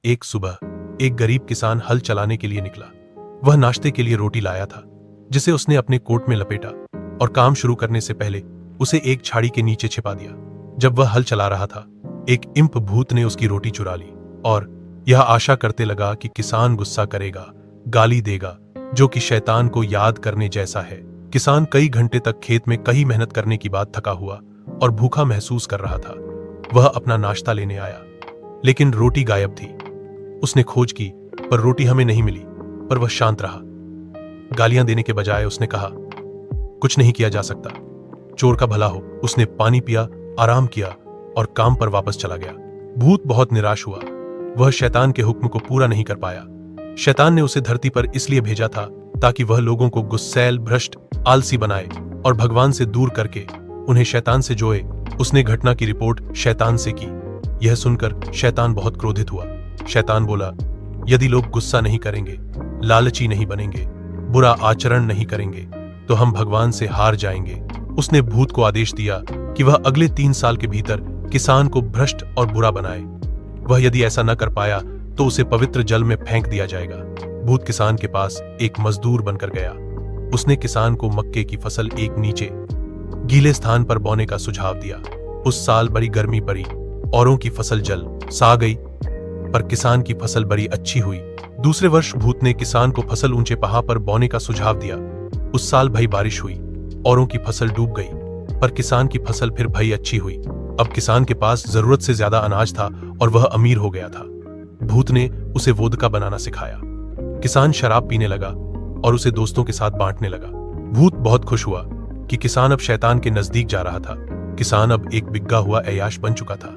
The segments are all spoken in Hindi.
एक सुबह एक गरीब किसान हल चलाने के लिए निकला। वह नाश्ते के लिए रोटी लाया था, जिसे उसने अपने कोट में लपेटा और काम शुरू करने से पहले उसे एक झाड़ी के नीचे छिपा दिया। जब वह हल चला रहा था, एक इम्प भूत ने उसकी रोटी चुरा ली और यह आशा करते लगा कि किसान गुस्सा करेगा, गाली देगा, जो कि शैतान को याद करने जैसा है। किसान कई घंटे तक खेत में कई मेहनत करने के बाद थका हुआ और भूखा महसूस कर रहा था। वह अपना नाश्ता लेने आया, लेकिन रोटी गायब थी। उसने खोज की, पर रोटी हमें नहीं मिली, पर वह शांत रहा। गालियां देने के बजाय उसने कहा, कुछ नहीं किया जा सकता, चोर का भला हो। उसने पानी पिया, आराम किया और काम पर वापस चला गया। भूत बहुत निराश हुआ। वह शैतान के हुक्म को पूरा नहीं कर पाया। शैतान ने उसे धरती पर इसलिए भेजा था ताकि वह लोगों को गुस्सैल, भ्रष्ट, आलसी बनाए और भगवान से दूर करके उन्हें शैतान से जोड़े। उसने घटना की रिपोर्ट शैतान से की। यह सुनकर शैतान बहुत क्रोधित हुआ। शैतान बोला, यदि लोग गुस्सा नहीं करेंगे, लालची नहीं बनेंगे, बुरा आचरण नहीं करेंगे, तो हम भगवान से हार जाएंगे। उसने भूत को आदेश दिया कि वह अगले 3 साल के भीतर किसान को भ्रष्ट और बुरा बनाए। वह यदि ऐसा न कर पाया तो उसे पवित्र जल में फेंक दिया जाएगा। भूत किसान के पास एक मजदूर बनकर गया। उसने किसान को मक्के की फसल एक नीचे गीले स्थान पर बोने का सुझाव दिया। उस साल बड़ी गर्मी पड़ी, औरों की फसल जल सा गई, पर किसान की फसल बड़ी अच्छी हुई। दूसरे वर्ष भूत ने किसान को फसल ऊंचे पहाड़ पर बोने का सुझाव दिया। उस साल भई बारिश हुई, औरों की फसल डूब गई, पर किसान की फसल फिर भई अच्छी हुई। अब किसान के पास जरूरत से ज्यादा अनाज था और वह अमीर हो गया था। भूत ने उसे वोदका बनाना सिखाया। किसान शराब पीने लगा और उसे दोस्तों के साथ बांटने लगा। भूत बहुत खुश हुआ कि किसान अब शैतान के नजदीक जा रहा था। किसान अब एक बिग्गा हुआ ऐयाश बन चुका था।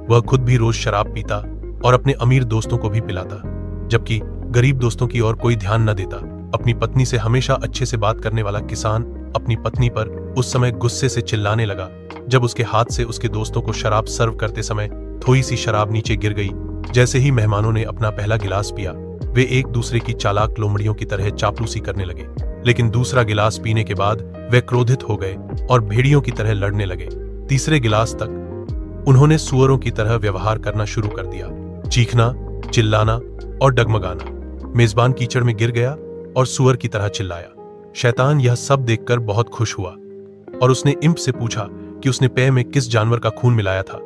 वह खुद भी रोज शराब पीता और अपने अमीर दोस्तों को भी पिलाता, जबकि गरीब दोस्तों की ओर कोई ध्यान न देता। अपनी पत्नी से हमेशा अच्छे से बात करने वाला किसान अपनी पत्नी पर उस समय गुस्से से चिल्लाने लगा जब उसके हाथ से उसके दोस्तों को शराब सर्व करते समय थोड़ी सी शराब नीचे गिर गई। जैसे ही मेहमानों ने अपना पहला गिलास पिया, वे एक दूसरे की चालाक लोमड़ियों की तरह चापलूसी करने लगे। लेकिन दूसरा गिलास पीने के बाद वे क्रोधित हो गए और भेड़ियों की तरह लड़ने लगे। तीसरे गिलास तक उन्होंने सुअरों की तरह व्यवहार करना शुरू कर दिया, चीखना, चिल्लाना और डगमगाना। मेजबान कीचड़ में गिर गया और सुअर की तरह चिल्लाया। शैतान यह सब देखकर बहुत खुश हुआ और उसने इम्प से पूछा कि उसने पेय में किस जानवर का खून मिलाया था,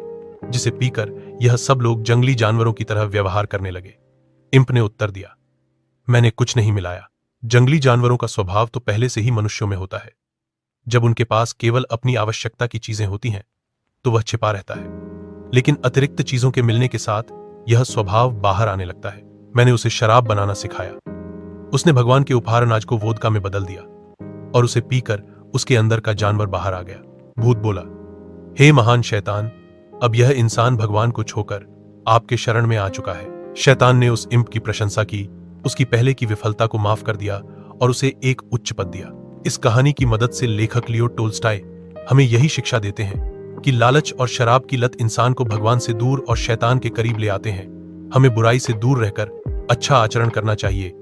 जिसे पीकर यह सब लोग जंगली जानवरों की तरह व्यवहार करने लगे। इम्प ने उत्तर दिया, मैंने कुछ नहीं मिलाया। जंगली जानवरों का स्वभाव तो पहले से ही मनुष्यों में होता है। जब उनके पास केवल अपनी आवश्यकता की चीजें होती हैं तो वह छिपा रहता है, लेकिन अतिरिक्त चीजों के मिलने के साथ यह स्वभाव बाहर आने लगता है। मैंने उसे शराब बनाना सिखाया। उसने भगवान के उपहार अनाज को वोदका में बदल दिया और उसे पीकर उसके अंदर का जानवर बाहर आ गया। भूत बोला, हे महान शैतान, अब यह इंसान भगवान को छोड़कर आपके शरण में आ चुका है। शैतान ने उस इम्प की प्रशंसा की, उसकी पहले की विफलता को माफ कर दिया और उसे एक उच्च पद दिया। इस कहानी की मदद से लेखक लियो टोल्स्टॉय हमें यही शिक्षा देते हैं कि लालच और शराब की लत इंसान को भगवान से दूर और शैतान के करीब ले आते हैं। हमें बुराई से दूर रहकर अच्छा आचरण करना चाहिए